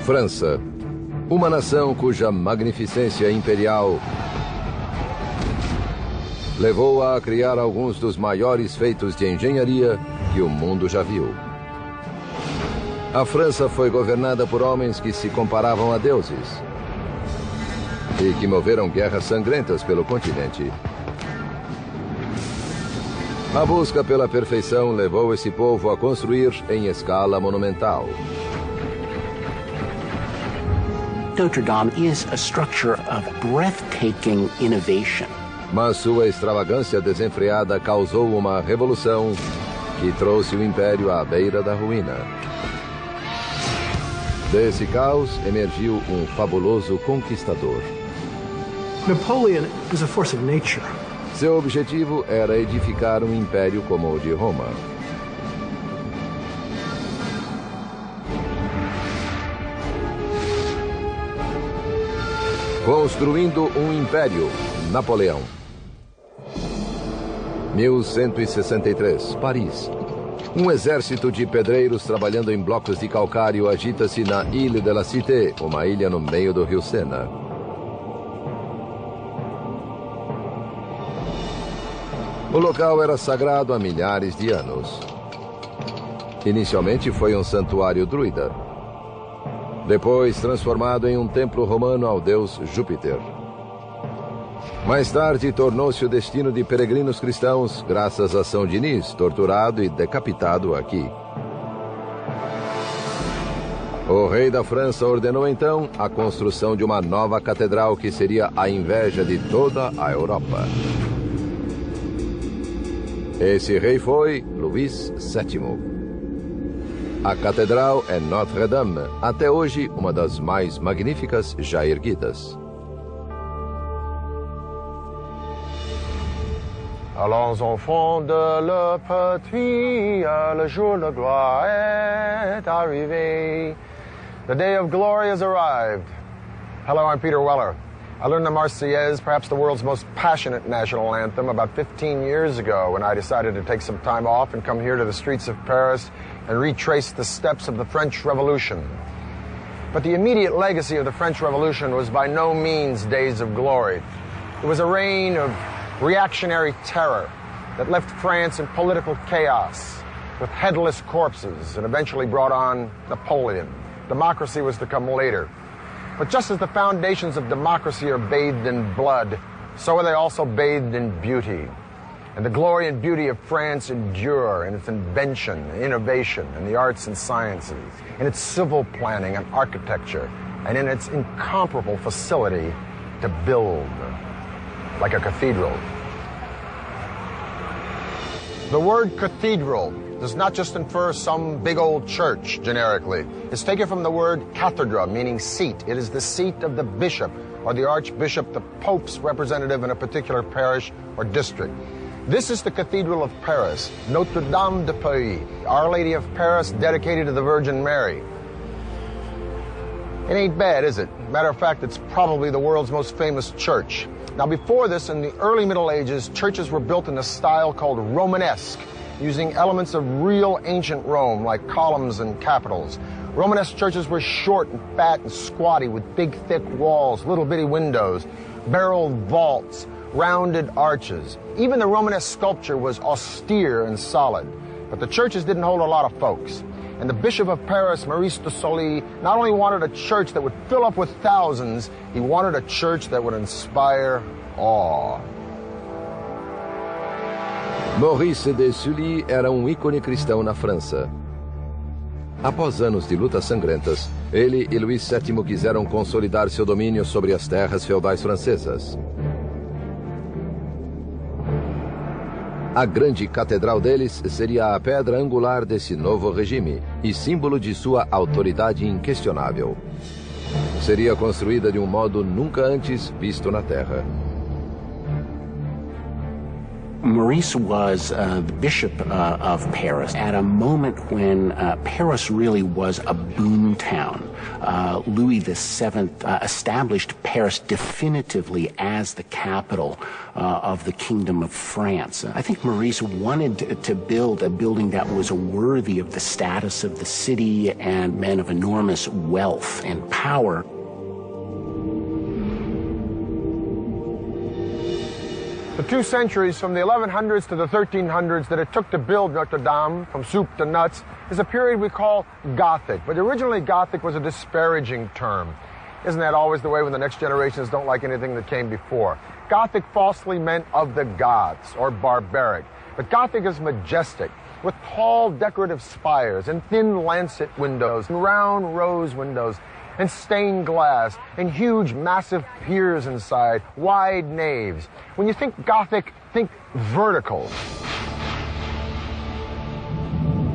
França, uma nação cuja magnificência imperial levou-a a criar alguns dos maiores feitos de engenharia que o mundo já viu. A França foi governada por homens que se comparavam a deuses e que moveram guerras sangrentas pelo continente. A busca pela perfeição levou esse povo a construir em escala monumental. Notre Dame is a structure of breathtaking innovation. Mas sua extravagância desenfreada causou uma revolução que trouxe o império à beira da ruína. Desse caos emergiu um fabuloso conquistador. Napoleon was a force of nature. Seu objetivo era edificar um império como o de Roma. Construindo um império, Napoleão. 1163, Paris. Um exército de pedreiros trabalhando em blocos de calcário agita-se na Île de la Cité, uma ilha no meio do rio Sena. O local era sagrado há milhares de anos. Inicialmente foi um santuário druida. Depois transformado em um templo romano ao deus Júpiter. Mais tarde tornou-se o destino de peregrinos cristãos, graças a São Diniz, torturado e decapitado aqui. O rei da França ordenou então a construção de uma nova catedral que seria a inveja de toda a Europa. Esse rei foi Luís VII. A catedral é Notre-Dame, até hoje uma das mais magníficas já erguidas. Allons enfants de la patrie, le jour de gloire est arrivé. The day of glory has arrived. Hello, I'm Peter Weller. I learned the Marseillaise, perhaps the world's most passionate national anthem, about 15 years ago when I decided to take some time off and come here to the streets of Paris and retrace the steps of the French Revolution. But the immediate legacy of the French Revolution was by no means days of glory. It was a reign of reactionary terror that left France in political chaos with headless corpses and eventually brought on Napoleon. Democracy was to come later. But just as the foundations of democracy are bathed in blood, so are they also bathed in beauty. And the glory and beauty of France endure in its invention, innovation, in the arts and sciences, in its civil planning and architecture, and in its incomparable facility to build, like a cathedral. The word cathedral does not just infer some big old church, generically. It's taken from the word cathedra, meaning seat. It is the seat of the bishop or the archbishop, the pope's representative in a particular parish or district. This is the Cathedral of Paris, Notre Dame de Paris, Our Lady of Paris, dedicated to the Virgin Mary. It ain't bad, is it? Matter of fact, it's probably the world's most famous church. Now, before this, in the early Middle Ages, churches were built in a style called Romanesque, using elements of real ancient Rome, like columns and capitals. Romanesque churches were short and fat and squatty, with big, thick walls, little bitty windows, barreled vaults, rounded arches. Even the Romanesque sculpture was austere and solid. But the churches didn't hold a lot of folks. And the Bishop of Paris, Maurice de Sully, not only wanted a church that would fill up with thousands, he wanted a church that would inspire awe. Maurice de Sully era um ícone cristão na França. Após anos de lutas sangrentas, ele e Luís VII quiseram consolidar seu domínio sobre as terras feudais francesas. A grande catedral deles seria a pedra angular desse novo regime e símbolo de sua autoridade inquestionável. Seria construída de um modo nunca antes visto na Terra. Maurice was the Bishop of Paris at a moment when Paris really was a boom town. Louis VII established Paris definitively as the capital of the Kingdom of France. I think Maurice wanted to build a building that was worthy of the status of the city and men of enormous wealth and power. The 2 centuries from the 1100s to the 1300s that it took to build Notre Dame, from soup to nuts, is a period we call Gothic. But originally Gothic was a disparaging term. Isn't that always the way when the next generations don't like anything that came before? Gothic falsely meant of the gods, or barbaric. But Gothic is majestic, with tall decorative spires and thin lancet windows and round rose windows and stained glass, and huge, massive piers inside, wide naves. When you think Gothic, think vertical.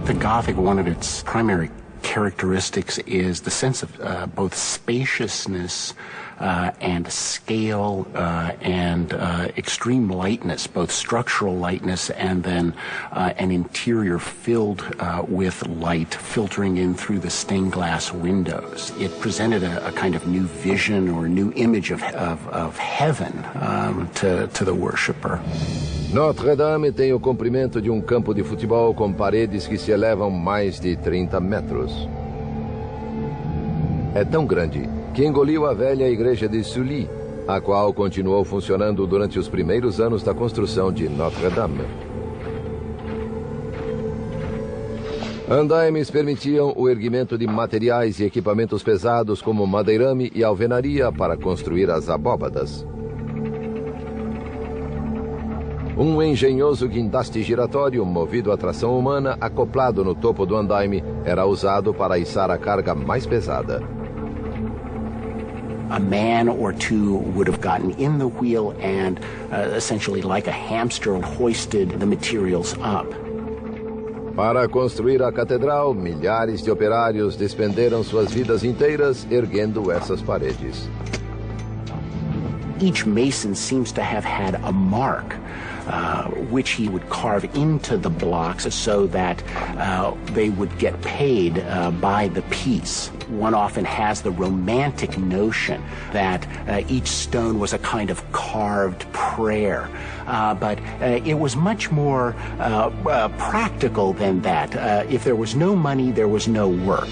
The Gothic, one of its primary characteristics is the sense of both spaciousness and scale and extreme lightness, both structural lightness and then an interior filled with light filtering in through the stained glass windows. It presented a kind of new vision or new image of heaven to the worshiper. Notre Dame tem o comprimento de campo de futebol com paredes que se elevam mais de 30 metros. É tão grande que engoliu a velha igreja de Sully, a qual continuou funcionando durante os primeiros anos da construção de Notre Dame. Andaimes permitiam o erguimento de materiais e equipamentos pesados como madeirame e alvenaria para construir as abóbadas. Engenhoso guindaste giratório movido a tração humana acoplado no topo do andaime era usado para içar a carga mais pesada. A man or two would have gotten in the wheel and essentially like a hamster hoisted the materials up. Para construir a catedral, milhares de operários despenderam suas vidas inteiras erguendo essas paredes. Each mason seems to have had a mark which he would carve into the blocks so that they would get paid by the piece. One often has the romantic notion that each stone was a kind of carved prayer, but it was much more practical than that. If there was no money, there was no work.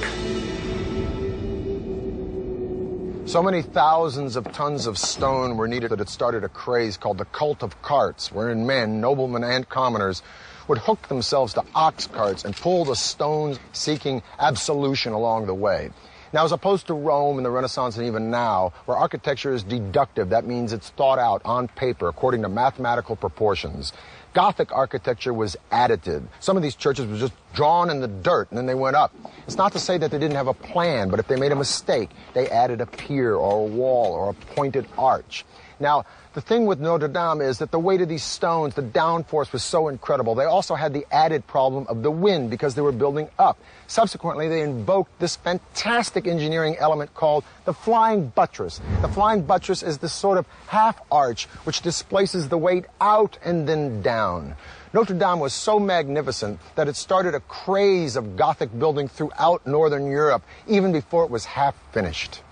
So many thousands of tons of stone were needed that it started a craze called the cult of carts, wherein men, noblemen and commoners, would hook themselves to ox carts and pull the stones seeking absolution along the way. Now, as opposed to Rome in the Renaissance and even now, where architecture is deductive, that means it's thought out on paper according to mathematical proportions, Gothic architecture was additive. Some of these churches were just drawn in the dirt and then they went up. It's not to say that they didn't have a plan, but if they made a mistake, they added a pier or a wall or a pointed arch. Now, the thing with Notre Dame is that the weight of these stones, the downforce was so incredible. They also had the added problem of the wind because they were building up. Subsequently, they invoked this fantastic engineering element called the flying buttress. The flying buttress is this sort of half arch which displaces the weight out and then down. Notre Dame was so magnificent that it started a craze of Gothic building throughout Northern Europe, even before it was half finished.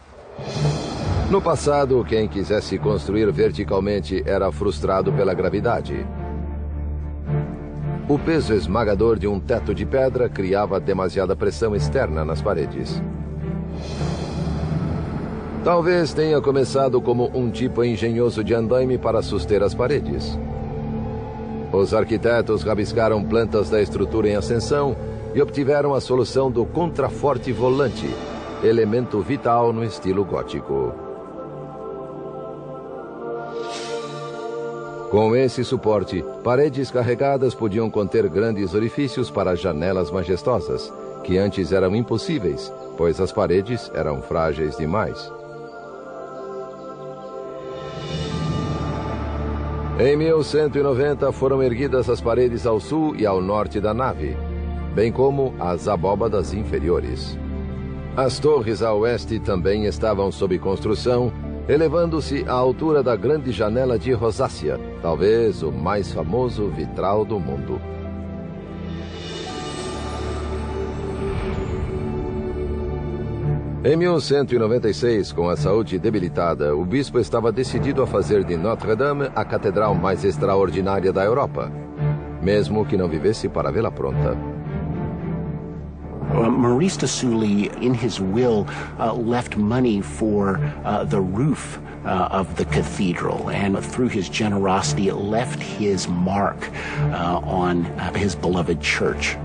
No passado, quem quisesse construir verticalmente era frustrado pela gravidade. O peso esmagador de teto de pedra criava demasiada pressão externa nas paredes. Talvez tenha começado como tipo engenhoso de andaime para suster as paredes. Os arquitetos rabiscaram plantas da estrutura em ascensão e obtiveram a solução do contraforte volante, elemento vital no estilo gótico. Com esse suporte, paredes carregadas podiam conter grandes orifícios para janelas majestosas, que antes eram impossíveis, pois as paredes eram frágeis demais. Em 1190 foram erguidas as paredes ao sul e ao norte da nave, bem como as abóbadas inferiores. As torres a oeste também estavam sob construção, elevando-se à altura da grande janela de rosácea, talvez o mais famoso vitral do mundo. Em 1196, com a saúde debilitada, o bispo estava decidido a fazer de Notre-Dame a catedral mais extraordinária da Europa, mesmo que não vivesse para vê-la pronta. Maurice de Sully, in his will, left money for the roof of the cathedral, and through his generosity, left his mark on his beloved church.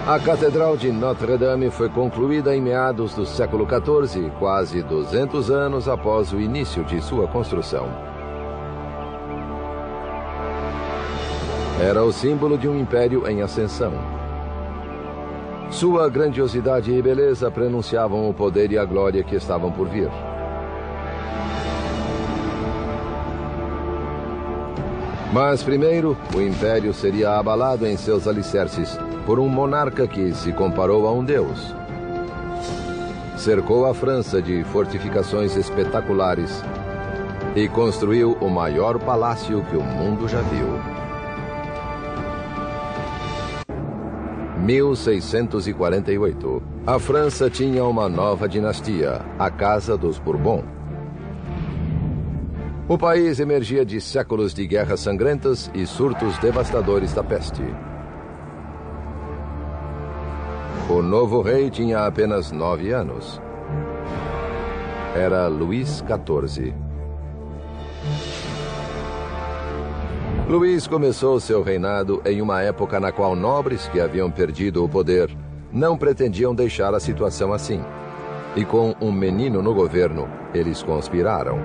A Catedral de Notre-Dame foi concluída em meados do século XIV, quase 200 anos após o início de sua construção. Era o símbolo de um império em ascensão. Sua grandiosidade e beleza prenunciavam o poder e a glória que estavam por vir. Mas primeiro, o império seria abalado em seus alicerces por um monarca que se comparou a um deus. Cercou a França de fortificações espetaculares e construiu o maior palácio que o mundo já viu. 1648. A França tinha uma nova dinastia, a Casa dos Bourbon. O país emergia de séculos de guerras sangrentas e surtos devastadores da peste. O novo rei tinha apenas 9 anos. Era Luís XIV. Luís começou seu reinado em uma época na qual nobres que haviam perdido o poder não pretendiam deixar a situação assim. E com um menino no governo, eles conspiraram.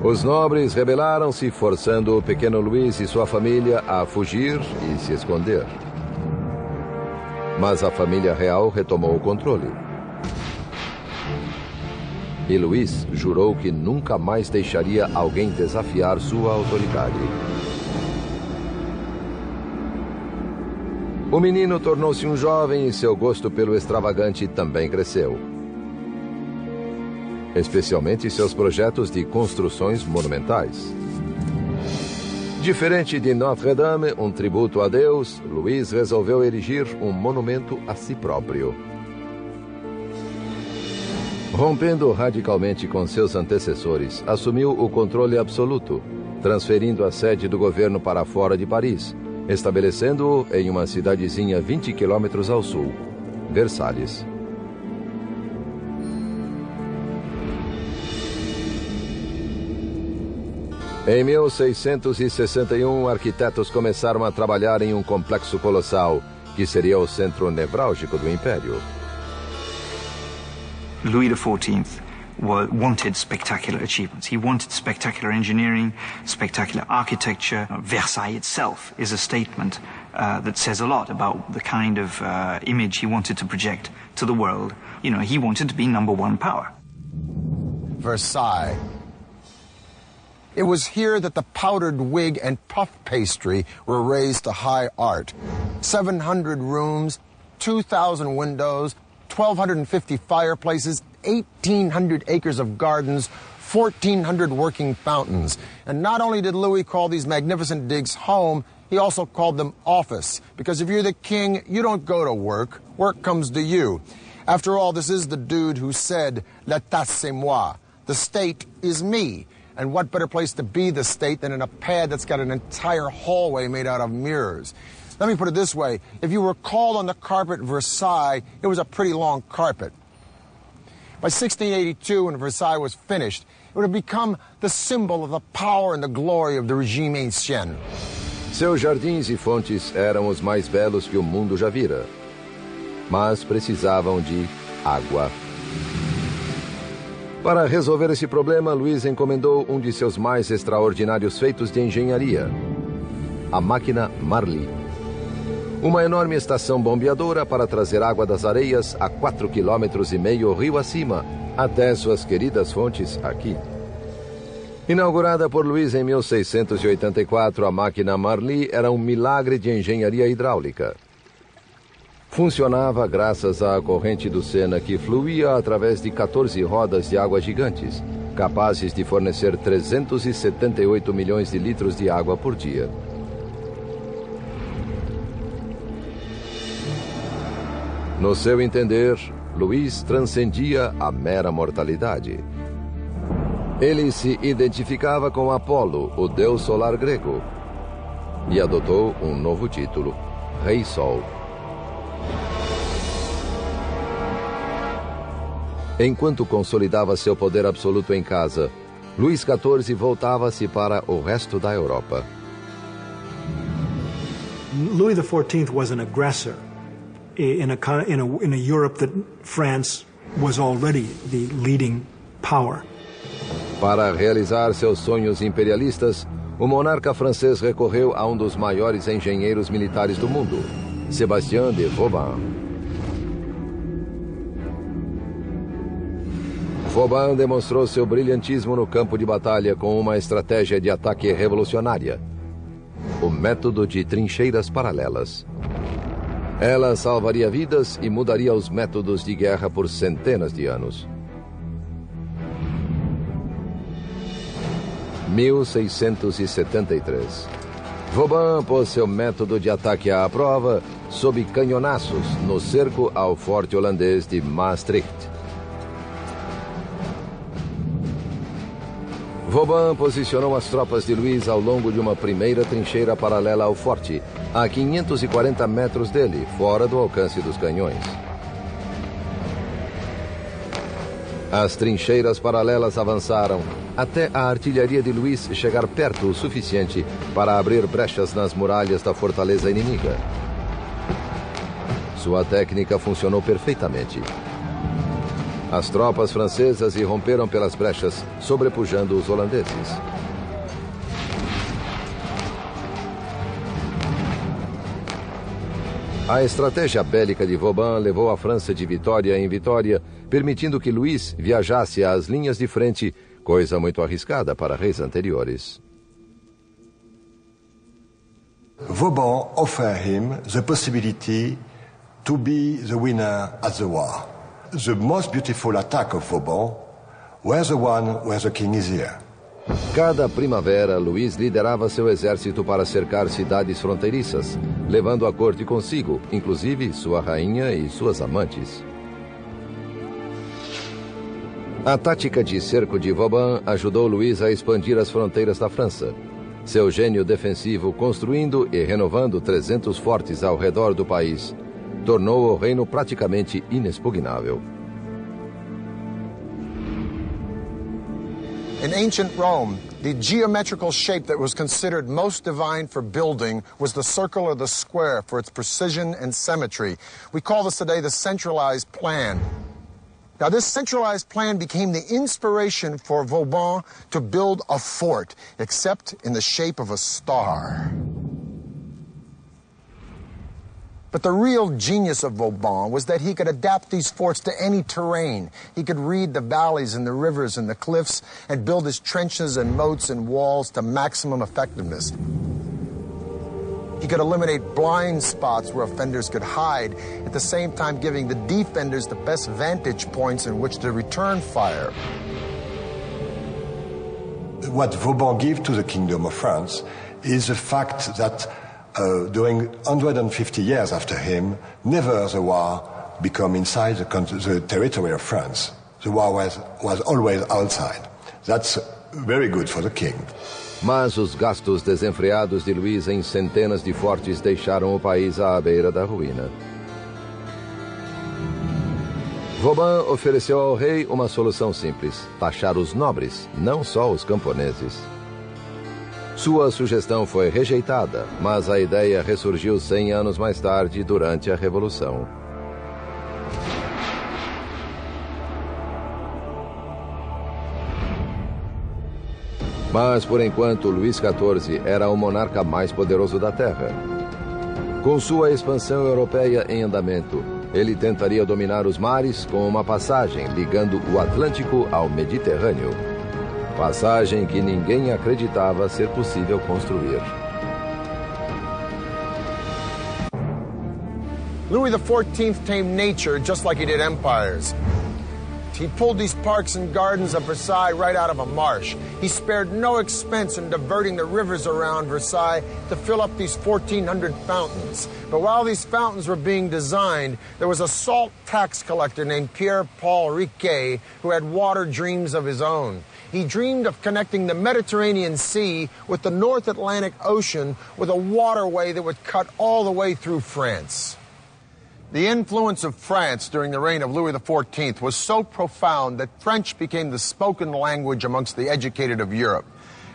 Os nobres rebelaram-se, forçando o pequeno Luís e sua família a fugir e se esconder. Mas a família real retomou o controle. E Luís jurou que nunca mais deixaria alguém desafiar sua autoridade. O menino tornou-se um jovem e seu gosto pelo extravagante também cresceu. Especialmente seus projetos de construções monumentais. Diferente de Notre-Dame, um tributo a Deus, Luís resolveu erigir um monumento a si próprio. Rompendo radicalmente com seus antecessores, assumiu o controle absoluto, transferindo a sede do governo para fora de Paris, estabelecendo-o em uma cidadezinha 20 quilômetros ao sul, Versalhes. Em 1661, arquitetos começaram a trabalhar em um complexo colossal, que seria o centro nevrálgico do império. Louis XIV wanted spectacular achievements. He wanted spectacular engineering, spectacular architecture. Versailles itself is a statement that says a lot about the kind of image he wanted to project to the world. You know, he wanted to be #1 power. Versailles. It was here that the powdered wig and puff pastry were raised to high art. 700 rooms, 2,000 windows, 1,250 fireplaces, 1,800 acres of gardens, 1,400 working fountains. And not only did Louis call these magnificent digs home, he also called them office. Because if you're the king, you don't go to work. Work comes to you. After all, this is the dude who said, "L'État c'est moi." The state is me. And what better place to be the state than in a pad that's got an entire hallway made out of mirrors? Let me put it this way. If you were called on the carpet at Versailles, it was a pretty long carpet. By 1682, when Versailles was finished, it would have become the symbol of the power and the glory of the regime ancien. Seus jardins e fontes eram os mais belos que o mundo já vira. Mas precisavam de água. Para resolver esse problema, Luís encomendou um de seus mais extraordinários feitos de engenharia, a máquina Marly. Uma enorme estação bombeadora para trazer água das areias a 4,5 km rio acima, até suas queridas fontes aqui. Inaugurada por Luís em 1684, a máquina Marly era um milagre de engenharia hidráulica. Funcionava graças à corrente do Sena, que fluía através de 14 rodas de água gigantes, capazes de fornecer 378 milhões de litros de água por dia. No seu entender, Luís transcendia a mera mortalidade. Ele se identificava com Apolo, o deus solar grego, e adotou um novo título, Rei Sol. Enquanto consolidava seu poder absoluto em casa, Luís XIV voltava-se para o resto da Europa. Louis XIV was an aggressor in a Europe that France was already the leading power. Para realizar seus sonhos imperialistas, o monarca francês recorreu a um dos maiores engenheiros militares do mundo, Sébastien de Vauban. Vauban demonstrou seu brilhantismo no campo de batalha com uma estratégia de ataque revolucionária, o método de trincheiras paralelas. Ela salvaria vidas e mudaria os métodos de guerra por centenas de anos. 1673. Vauban pôs seu método de ataque à prova sob canhonaços no cerco ao forte holandês de Maastricht. Vauban posicionou as tropas de Luís ao longo de uma primeira trincheira paralela ao forte, a 540 metros dele, fora do alcance dos canhões. As trincheiras paralelas avançaram até a artilharia de Luís chegar perto o suficiente para abrir brechas nas muralhas da fortaleza inimiga. Sua técnica funcionou perfeitamente. As tropas francesas irromperam pelas brechas, sobrepujando os holandeses. A estratégia bélica de Vauban levou a França de vitória em vitória, permitindo que Luís viajasse às linhas de frente, coisa muito arriscada para reis anteriores. Vauban offered him the possibility to be the winner at the war. The most beautiful attack of Vauban was the one where the king is here. Cada primavera, Luís liderava seu exército para cercar cidades fronteiriças, levando a corte consigo, inclusive sua rainha e suas amantes. A tática de cerco de Vauban ajudou Luís a expandir as fronteiras da França. Seu gênio defensivo, construindo e renovando 300 fortes ao redor do país, tornou o reino praticamente inexpugnável. In ancient Rome, the geometrical shape that was considered most divine for building was the circle or the square for its precision and symmetry. We call this today the centralized plan. Now, this centralized plan became the inspiration for Vauban to build a fort, except in the shape of a star. But the real genius of Vauban was that he could adapt these forts to any terrain. He could read the valleys and the rivers and the cliffs and build his trenches and moats and walls to maximum effectiveness. He could eliminate blind spots where offenders could hide, at the same time giving the defenders the best vantage points in which to return fire. What Vauban gave to the Kingdom of France is the fact that during 150 years after him, never the war became inside the territory of France. The war was always outside. That's very good for the king. Mas os gastos desenfreados de Luís em centenas de fortes deixaram o país à beira da ruína. Vauban ofereceu ao rei uma solução simples: taxar os nobres, não só os camponeses. Sua sugestão foi rejeitada, mas a ideia ressurgiu 100 anos mais tarde, durante a Revolução. Mas, por enquanto, Luís XIV era o monarca mais poderoso da Terra. Com sua expansão europeia em andamento, ele tentaria dominar os mares com uma passagem ligando o Atlântico ao Mediterrâneo. Passagem que ninguém acreditava ser possível construir. Louis XIV tamed nature just like he did empires. He pulled these parks and gardens of Versailles right out of a marsh. He spared no expense in diverting the rivers around Versailles to fill up these 1,400 fountains. But while these fountains were being designed, there was a salt tax collector named Pierre-Paul Riquet who had water dreams of his own. He dreamed of connecting the Mediterranean Sea with the North Atlantic Ocean with a waterway that would cut all the way through France. The influence of France during the reign of Louis XIV was so profound that French became the spoken language amongst the educated of Europe,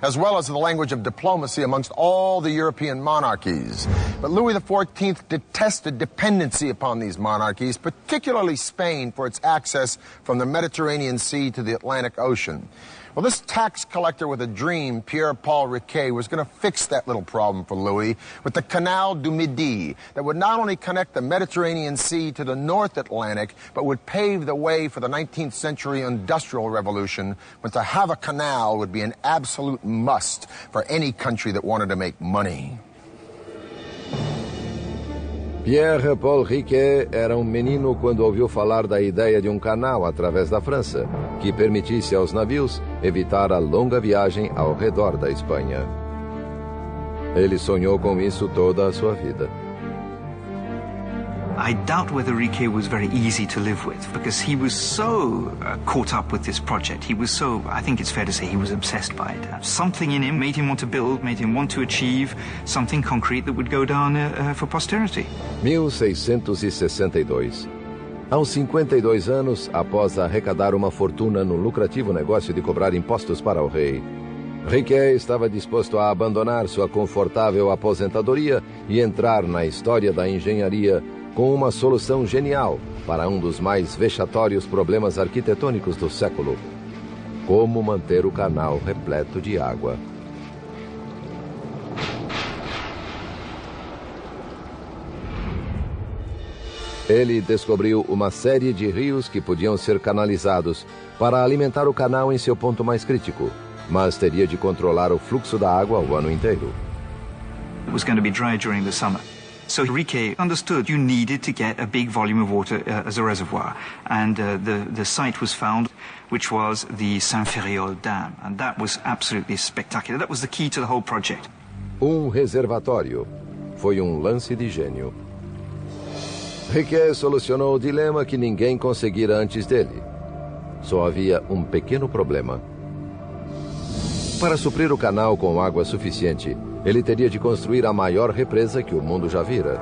as well as the language of diplomacy amongst all the European monarchies. But Louis XIV detested dependency upon these monarchies, particularly Spain for its access from the Mediterranean Sea to the Atlantic Ocean. Well, this tax collector with a dream, Pierre-Paul Riquet, was going to fix that little problem for Louis with the Canal du Midi that would not only connect the Mediterranean Sea to the North Atlantic, but would pave the way for the 19th century Industrial Revolution, when to have a canal would be an absolute must for any country that wanted to make money. Pierre-Paul Riquet era menino quando ouviu falar da ideia de canal através da França, que permitisse aos navios evitar a longa viagem ao redor da Espanha. Ele sonhou com isso toda a sua vida. I doubt whether Riquet was very easy to live with, because he was so caught up with this project. He was so, I think it's fair to say, he was obsessed by it. Something in him made him want to build, made him want to achieve something concrete that would go down for posterity. 1662. Aos 52 anos, após arrecadar uma fortuna no lucrativo negócio de cobrar impostos para o rei, Riquet estava disposto a abandonar sua confortável aposentadoria e entrar na história da engenharia com uma solução genial para um dos mais vexatórios problemas arquitetônicos do século: como manter o canal repleto de água. Ele descobriu uma série de rios que podiam ser canalizados para alimentar o canal em seu ponto mais crítico, mas teria de controlar o fluxo da água o ano inteiro. It was going to be dry during the summer. So Riquet understood you needed to get a big volume of water as a reservoir. And the site was found, which was the Saint-Ferréol Dam. And that was absolutely spectacular. That was the key to the whole project. Reservatório. Foi lance de gênio. Riquet solucionou o dilema que ninguém conseguira antes dele. Só havia pequeno problema. Para suprir o canal com água suficiente, ele teria de construir a maior represa que o mundo já vira.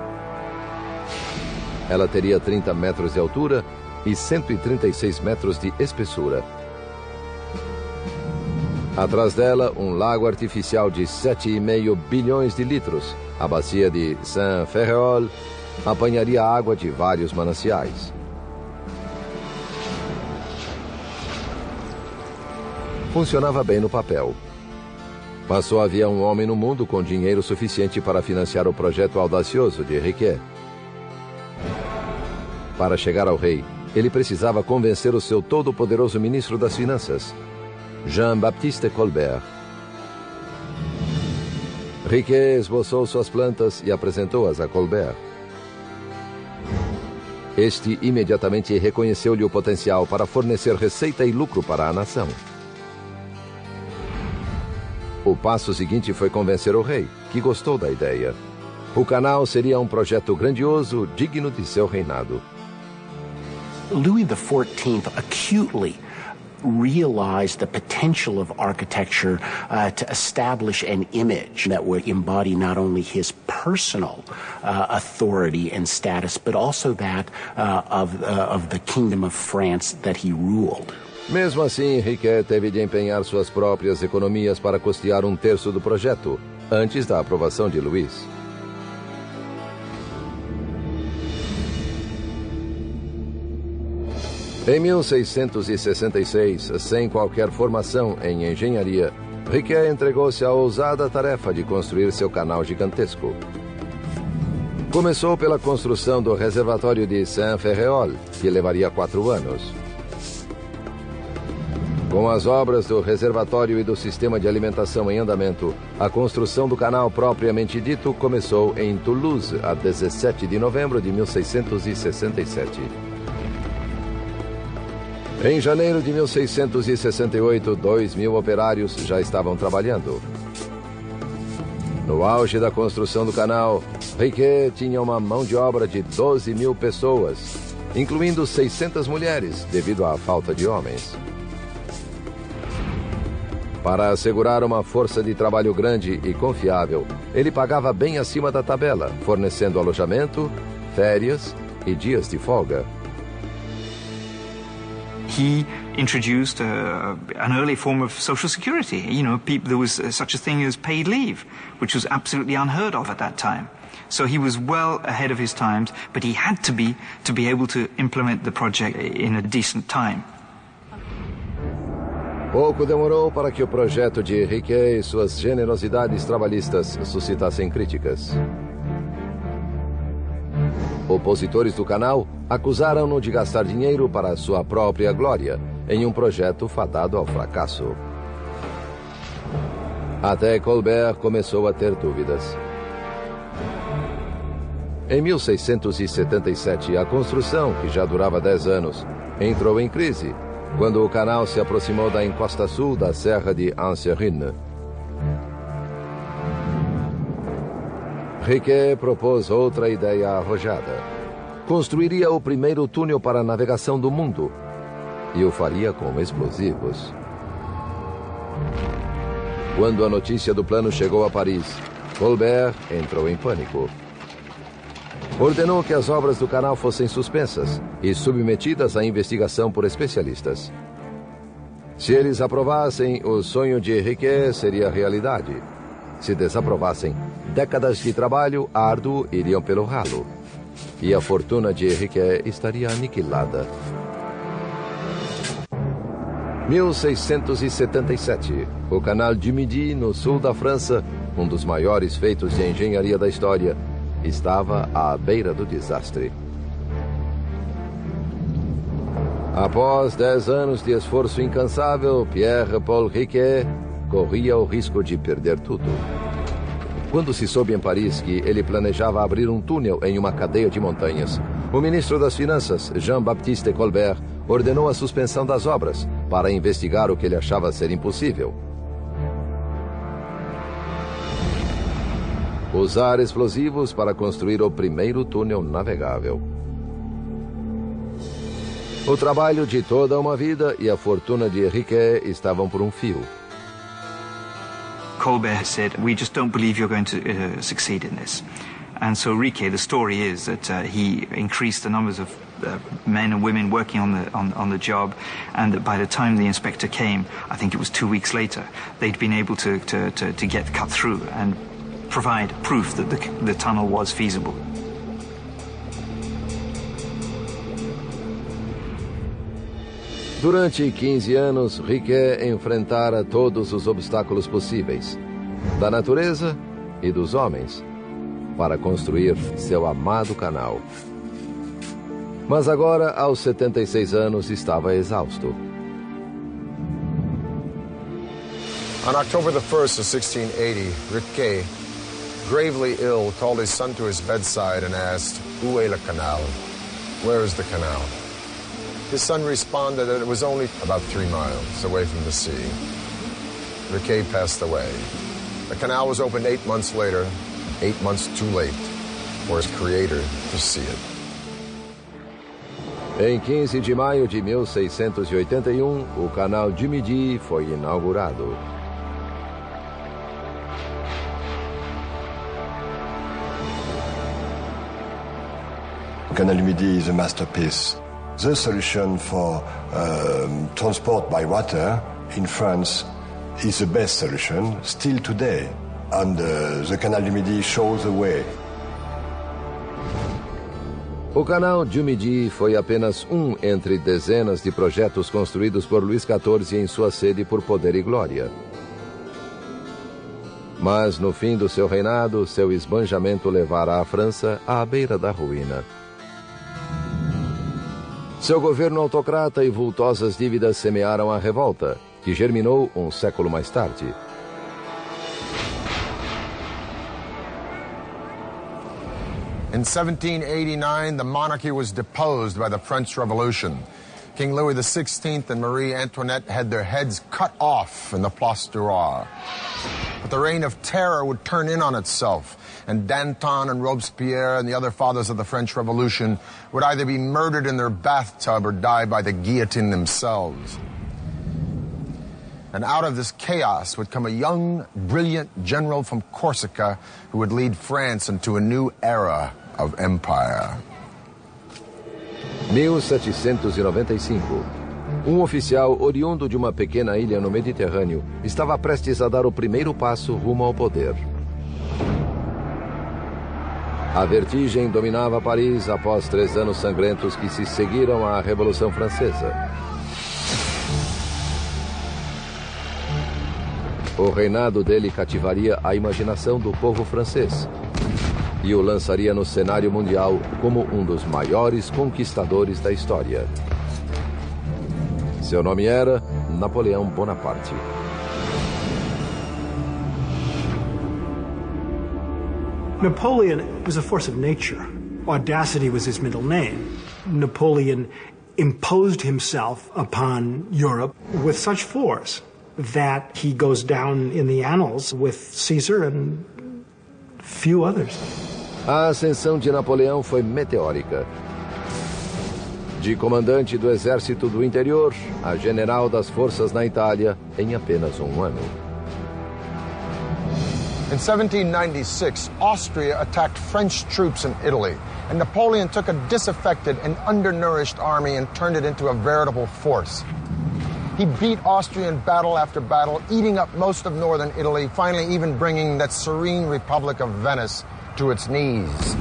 Ela teria 30 metros de altura e 136 metros de espessura. Atrás dela, lago artificial de 7,5 bilhões de litros. A bacia de Saint-Ferréol apanharia água de vários mananciais. Funcionava bem no papel. Mas só havia homem no mundo com dinheiro suficiente para financiar o projeto audacioso de Riquet. Para chegar ao rei, ele precisava convencer o seu todo-poderoso ministro das Finanças, Jean-Baptiste Colbert. Riquet esboçou suas plantas e apresentou-as a Colbert. Este imediatamente reconheceu-lhe o potencial para fornecer receita e lucro para a nação. O passo seguinte foi convencer o rei, que gostou da ideia. O canal seria projeto grandioso, digno de seu reinado. Louis XIV acutely realized the potential of architecture to establish an image that would embody not only his personal authority and status, but also that of the Kingdom of France that he ruled. Mesmo assim, Riquet teve de empenhar suas próprias economias para custear 1/3 do projeto, antes da aprovação de Luís. Em 1666, sem qualquer formação em engenharia, Riquet entregou-se à ousada tarefa de construir seu canal gigantesco. Começou pela construção do reservatório de Saint-Ferréol, que levaria 4 anos. Com as obras do reservatório e do sistema de alimentação em andamento, a construção do canal propriamente dito começou em Toulouse, a 17 de novembro de 1667. Em janeiro de 1668, 2.000 operários já estavam trabalhando. No auge da construção do canal, Riquet tinha uma mão de obra de 12.000 pessoas, incluindo 600 mulheres, devido à falta de homens. Para assegurar uma força de trabalho grande e confiável, ele pagava bem acima da tabela, fornecendo alojamento, férias e dias de folga. He introduced an early form of social security. You know, there was such a thing as paid leave, which was absolutely unheard of at that time. So he was well ahead of his times, but he had to be able to implement the project in a decent time. Pouco demorou para que o projeto de Riquet e suas generosidades trabalhistas suscitassem críticas. Opositores do canal acusaram-no de gastar dinheiro para sua própria glória em um projeto fadado ao fracasso. Até Colbert começou a ter dúvidas. Em 1677, a construção, que já durava 10 anos, entrou em crise quando o canal se aproximou da encosta sul da Serra de Anserine. Riquet propôs outra ideia arrojada. Construiria o primeiro túnel para a navegação do mundo e o faria com explosivos. Quando a notícia do plano chegou a Paris, Colbert entrou em pânico. Ordenou que as obras do canal fossem suspensas e submetidas à investigação por especialistas. Se eles aprovassem, o sonho de Riquet seria realidade. Se desaprovassem, décadas de trabalho árduo iriam pelo ralo. E a fortuna de Riquet estaria aniquilada. 1677. O Canal du Midi, no sul da França, um dos maiores feitos de engenharia da história, estava à beira do desastre. Após 10 anos de esforço incansável, Pierre-Paul Riquet corria o risco de perder tudo. Quando se soube em Paris que ele planejava abrir um túnel em uma cadeia de montanhas, o ministro das Finanças, Jean-Baptiste Colbert, ordenou a suspensão das obras para investigar o que ele achava ser impossível. Usar explosivos para construir o primeiro túnel navegável. O trabalho de toda uma vida e a fortuna de Riquet estavam por um fio. Colbert said, "We just don't believe you're going to succeed in this." And so Riquet, the story is that he increased the numbers of men and women working on the job, and that by the time the inspector came, I think it was 2 weeks later, they'd been able to get cut through and provide proof that the tunnel was feasible. Durante 15 anos, Riquet enfrentara todos os obstáculos possíveis, da natureza e dos homens, para construir seu amado canal. Mas agora, aos 76 anos, estava exausto. On October the 1st of 1680, Riquet, gravely ill, called his son to his bedside and asked, "Où est le canal?" Where is the canal? His son responded that it was only about 3 miles away from the sea. Riquet passed away. The canal was opened 8 months later, 8 months too late for his creator to see it. Em 15 de maio de 1681, o Canal du Midi foi inaugurado. The Canal du Midi is a masterpiece. The solution for transport by water in France is the best solution still today. And the Canal du Midi shows the way. O Canal du Midi foi apenas um entre dezenas de projetos construídos por Luís XIV em sua sede por poder e glória. Mas no fim do seu reinado, seu esbanjamento levara a França à beira da ruína. Seu governo autocrata e vultosas dívidas semearam a revolta, que germinou um século mais tarde. In 1789, the monarchy was deposed by the French Revolution. King Louis XVI and Marie Antoinette had their heads cut off in the Place du Roi. But the reign of terror would turn in on itself, and Danton and Robespierre and the other fathers of the French Revolution would either be murdered in their bathtub or die by the guillotine themselves. And out of this chaos would come a young, brilliant general from Corsica who would lead France into a new era of empire. 1795. Oficial oriundo de uma pequena ilha no Mediterrâneo estava prestes a dar o primeiro passo rumo ao poder. A vertigem dominava Paris após 3 anos sangrentos que se seguiram à Revolução Francesa. O reinado dele cativaria a imaginação do povo francês e o lançaria no cenário mundial como um dos maiores conquistadores da história. Seu nome era Napoleão Bonaparte. Napoleon was a force of nature. Audacity was his middle name. Napoleon imposed himself upon Europe with such force that he goes down in the annals with Caesar and few others. A ascensão de Napoleão foi meteórica. De comandante do exército do interior a general das forças na Itália em apenas um ano. In 1796, Austria attacked French troops in Italy, and Napoleon took a disaffected and undernourished army and turned it into a veritable force. He beat Austria in battle after battle, eating up most of northern Italy, finally even bringing that serene Republic of Venice to its knees.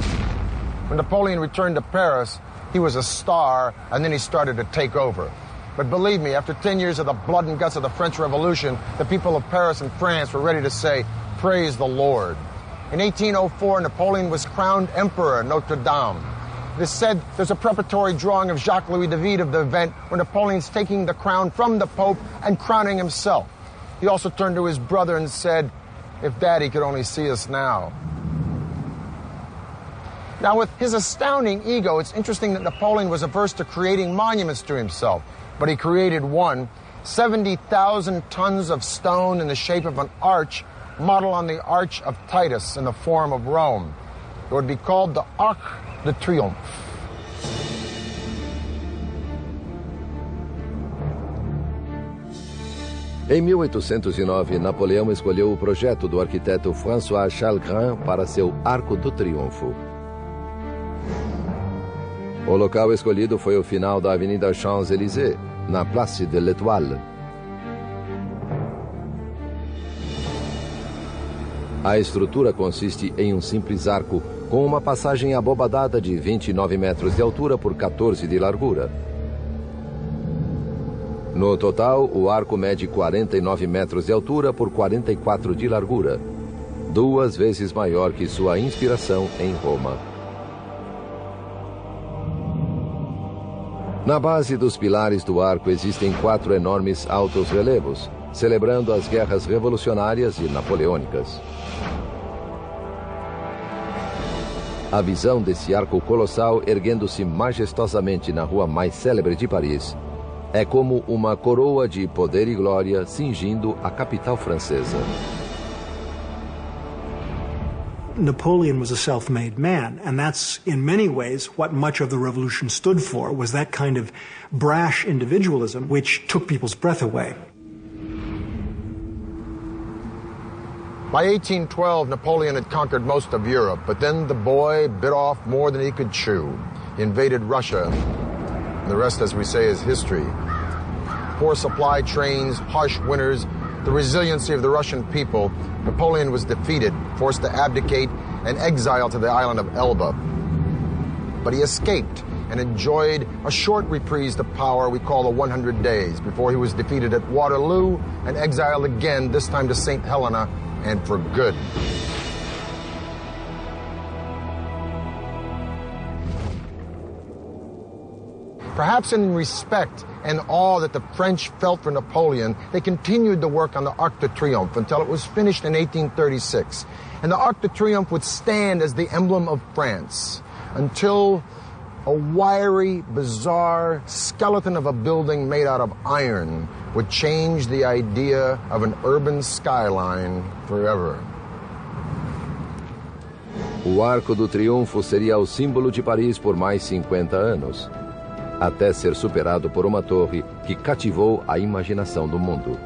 When Napoleon returned to Paris, he was a star, and then he started to take over. But believe me, after 10 years of the blood and guts of the French Revolution, the people of Paris and France were ready to say, "Praise the Lord." In 1804, Napoleon was crowned Emperor at Notre Dame. It is said there's a preparatory drawing of Jacques-Louis David of the event where Napoleon's taking the crown from the Pope and crowning himself. He also turned to his brother and said, "If Daddy could only see us now." Now, with his astounding ego, it's interesting that Napoleon was averse to creating monuments to himself, but he created one, 70,000 tons of stone in the shape of an arch, modeled on the Arch of Titus in the Forum of Rome. It would be called the Arc de Triomphe. Em 1809, Napoleão escolheu o projeto do arquiteto François Chalgrin para seu Arco do Triunfo. O local escolhido foi o final da Avenida Champs-Élysées, na Place de l'Étoile. A estrutura consiste em um simples arco com uma passagem abobadada de 29 metros de altura por 14 de largura. No total, o arco mede 49 metros de altura por 44 de largura, 2 vezes maior que sua inspiração em Roma. Na base dos pilares do arco existem 4 enormes altos relevos, celebrando as guerras revolucionárias e napoleônicas. A visão desse arco colossal erguendo-se majestosamente na rua mais célebre de Paris é como uma coroa de poder e glória cingindo a capital francesa. Napoleon was a self-made man, and that's in many ways what much of the revolution stood for, was that kind of brash individualism which took people's breath away. By 1812, Napoleon had conquered most of Europe, but then the boy bit off more than he could chew. He invaded Russia, and the rest, as we say, is history. Poor supply trains, harsh winters, the resiliency of the Russian people, Napoleon was defeated, forced to abdicate, and exiled to the island of Elba. But he escaped and enjoyed a short reprise of power we call the 100 Days, before he was defeated at Waterloo and exiled again, this time to St. Helena, and for good. Perhaps in respect and awe that the French felt for Napoleon, they continued the work on the Arc de Triomphe until it was finished in 1836. And the Arc de Triomphe would stand as the emblem of France until a wiry, bizarre skeleton of a building made out of iron would change the idea of an urban skyline forever. O Arco do Triunfo seria o símbolo de Paris por mais 50 anos, até ser superado por uma torre que cativou a imaginação do mundo.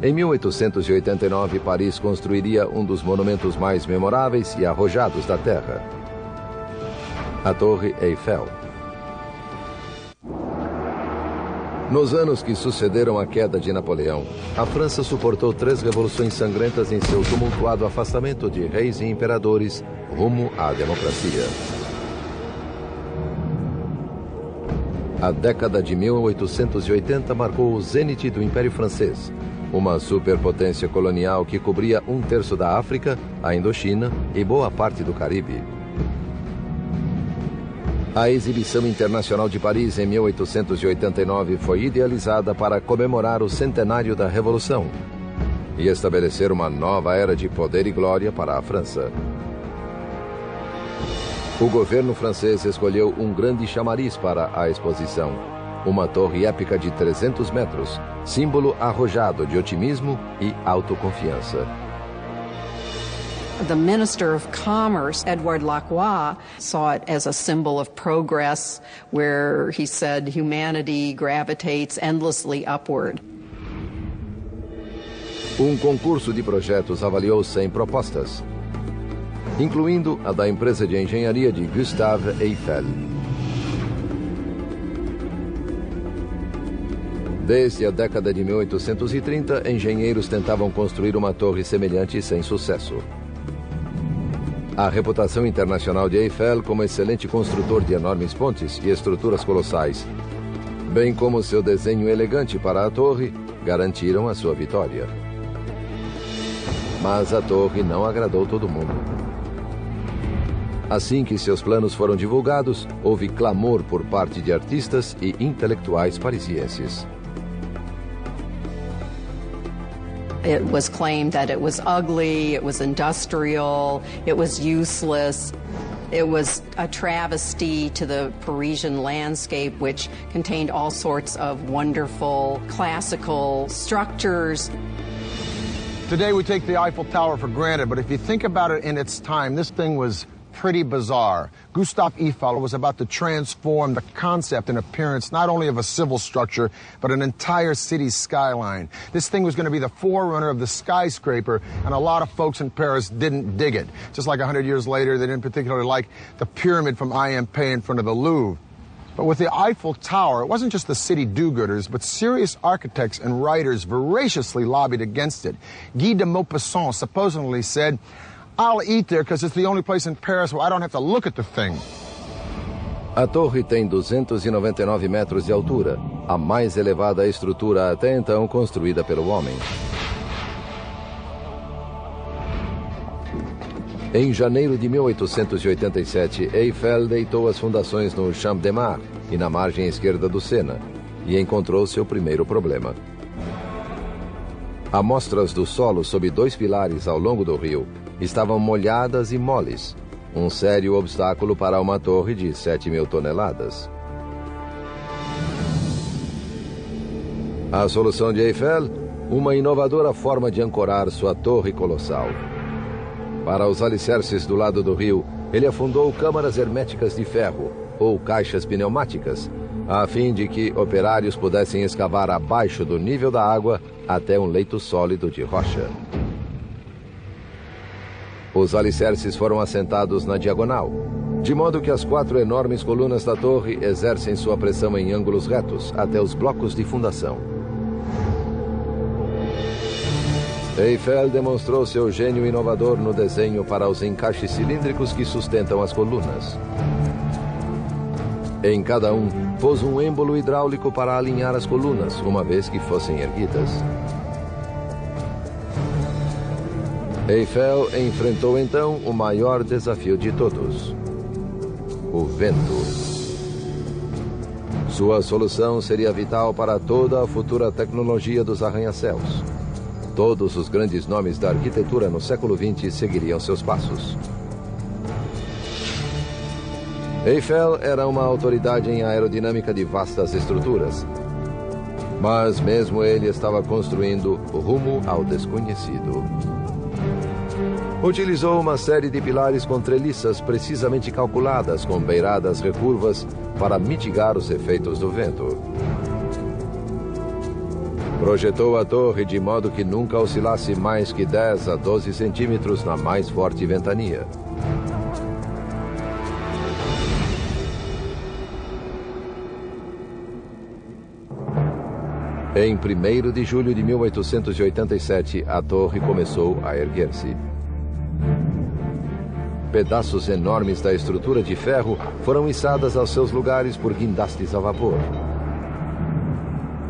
Em 1889, Paris construiria um dos monumentos mais memoráveis e arrojados da Terra, a Torre Eiffel. Nos anos que sucederam a queda de Napoleão, a França suportou 3 revoluções sangrentas em seu tumultuado afastamento de reis e imperadores rumo à democracia. A década de 1880 marcou o zênite do Império Francês, uma superpotência colonial que cobria 1/3 da África, a Indochina e boa parte do Caribe. A Exibição Internacional de Paris, em 1889, foi idealizada para comemorar o centenário da Revolução e estabelecer uma nova era de poder e glória para a França. O governo francês escolheu um grande chamariz para a exposição, uma torre épica de 300 metros, símbolo arrojado de otimismo e autoconfiança. The Minister of Commerce, Edouard Lacroix, saw it as a symbol of progress, where he said humanity gravitates endlessly upward. Um concurso de projetos avaliou 100 propostas, incluindo a da empresa de engenharia de Gustave Eiffel. Desde a década de 1830, engenheiros tentavam construir uma torre semelhante sem sucesso. A reputação internacional de Eiffel como excelente construtor de enormes pontes e estruturas colossais, bem como seu desenho elegante para a torre, garantiram a sua vitória. Mas a torre não agradou todo mundo. Assim que seus planos foram divulgados, houve clamor por parte de artistas e intelectuais parisienses. It was claimed that it was ugly, it was industrial, it was useless. It was a travesty to the Parisian landscape, which contained all sorts of wonderful classical structures. Today we take the Eiffel Tower for granted, but if you think about it in its time, this thing was pretty bizarre. Gustave Eiffel was about to transform the concept and appearance not only of a civil structure, but an entire city's skyline. This thing was going to be the forerunner of the skyscraper, and a lot of folks in Paris didn't dig it. Just like 100 years later, they didn't particularly like the pyramid from IMP in front of the Louvre. But with the Eiffel Tower, it wasn't just the city do-gooders, but serious architects and writers voraciously lobbied against it. Guy de Maupassant supposedly said, "I'll eat there because it's the only place in Paris where I don't have to look at the thing." A torre tem 299 metros de altura, a mais elevada estrutura até então construída pelo homem. Em janeiro de 1887, Eiffel deitou as fundações no Champ de Mars e na margem esquerda do Sena, e encontrou seu primeiro problema. Amostras do solo sob 2 pilares ao longo do rio estavam molhadas e moles, um sério obstáculo para uma torre de 7.000 toneladas. A solução de Eiffel? Uma inovadora forma de ancorar sua torre colossal. Para os alicerces do lado do rio, ele afundou câmaras herméticas de ferro, ou caixas pneumáticas, a fim de que operários pudessem escavar abaixo do nível da água até um leito sólido de rocha. Os alicerces foram assentados na diagonal, de modo que as 4 enormes colunas da torre exercem sua pressão em ângulos retos até os blocos de fundação. Eiffel demonstrou seu gênio inovador no desenho para os encaixes cilíndricos que sustentam as colunas. Em cada um, pôs um êmbolo hidráulico para alinhar as colunas, uma vez que fossem erguidas. Eiffel enfrentou então o maior desafio de todos: o vento. Sua solução seria vital para toda a futura tecnologia dos arranha-céus. Todos os grandes nomes da arquitetura no século XX seguiriam seus passos. Eiffel era uma autoridade em aerodinâmica de vastas estruturas. Mas mesmo ele estava construindo rumo ao desconhecido. Utilizou uma série de pilares com treliças precisamente calculadas com beiradas recurvas para mitigar os efeitos do vento. Projetou a torre de modo que nunca oscilasse mais que 10 a 12 centímetros na mais forte ventania. Em 1º de julho de 1887, a torre começou a erguer-se. Pedaços enormes da estrutura de ferro foram içadas aos seus lugares por guindastes a vapor.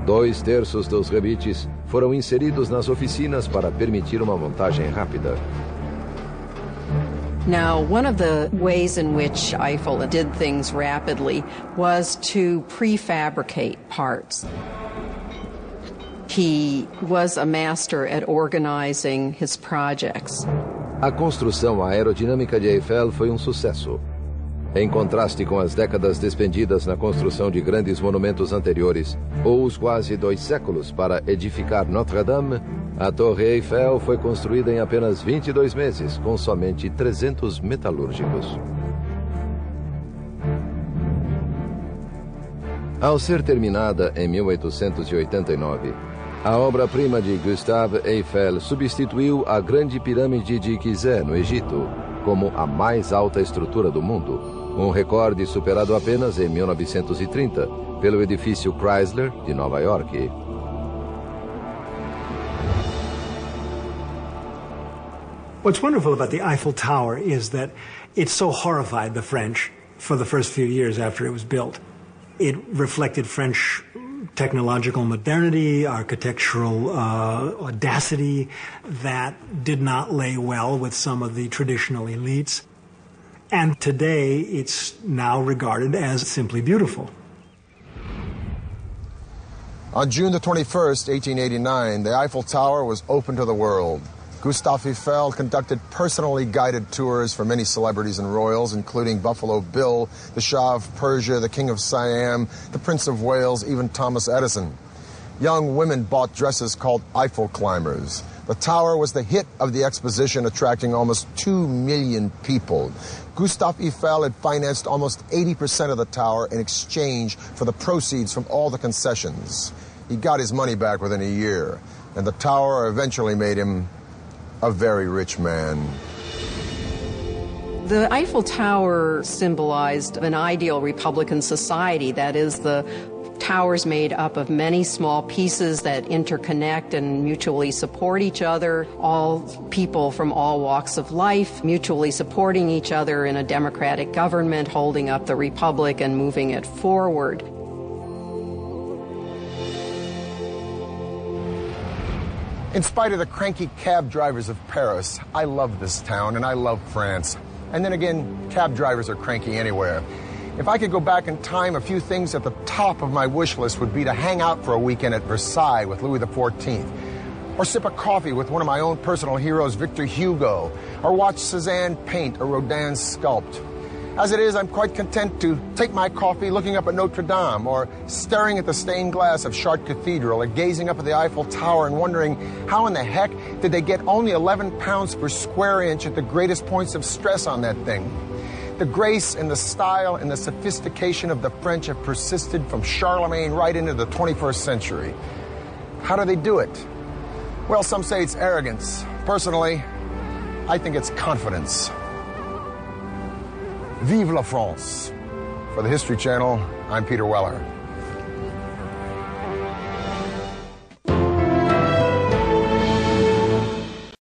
2/3 dos rebites foram inseridos nas oficinas para permitir uma montagem rápida. Now, one of the ways in which Eiffel did things rapidly was to prefabricate parts. He was a master at organizing his projects. A construção aerodinâmica de Eiffel foi um sucesso. Em contraste com as décadas despendidas na construção de grandes monumentos anteriores, ou os quase 2 séculos para edificar Notre-Dame, a Torre Eiffel foi construída em apenas 22 meses, com somente 300 metalúrgicos. Ao ser terminada em 1889, a obra-prima de Gustave Eiffel substituiu a Grande Pirâmide de Gizeh, no Egito, como a mais alta estrutura do mundo, um recorde superado apenas em 1930 pelo edifício Chrysler de Nova York. What's wonderful about the Eiffel Tower is that it so horrified the French for the first few years after it was built. It reflected French technological modernity, architectural audacity that did not lay well with some of the traditional elites. And today, it's now regarded as simply beautiful. On June the 21st, 1889, the Eiffel Tower was open to the world. Gustave Eiffel conducted personally guided tours for many celebrities and royals, including Buffalo Bill, the Shah of Persia, the King of Siam, the Prince of Wales, even Thomas Edison. Young women bought dresses called Eiffel climbers. The tower was the hit of the exposition, attracting almost 2 million people. Gustave Eiffel had financed almost 80% of the tower in exchange for the proceeds from all the concessions. He got his money back within a year, and the tower eventually made him a very rich man. The Eiffel Tower symbolized an ideal Republican society, that is, the towers made up of many small pieces that interconnect and mutually support each other, all people from all walks of life mutually supporting each other in a democratic government, holding up the republic and moving it forward. In spite of the cranky cab drivers of Paris, I love this town and I love France. And then again, cab drivers are cranky anywhere. If I could go back in time, a few things at the top of my wish list would be to hang out for a weekend at Versailles with Louis XIV, or sip a coffee with one of my own personal heroes, Victor Hugo, or watch Cézanne paint or Rodin sculpt. As it is, I'm quite content to take my coffee looking up at Notre Dame, or staring at the stained glass of Chartres Cathedral, or gazing up at the Eiffel Tower and wondering how in the heck did they get only 11 pounds per square inch at the greatest points of stress on that thing. The grace and the style and the sophistication of the French have persisted from Charlemagne right into the 21st century. How do they do it? Well, some say it's arrogance. Personally, I think it's confidence. Vive la France. For the History Channel, I'm Peter Weller.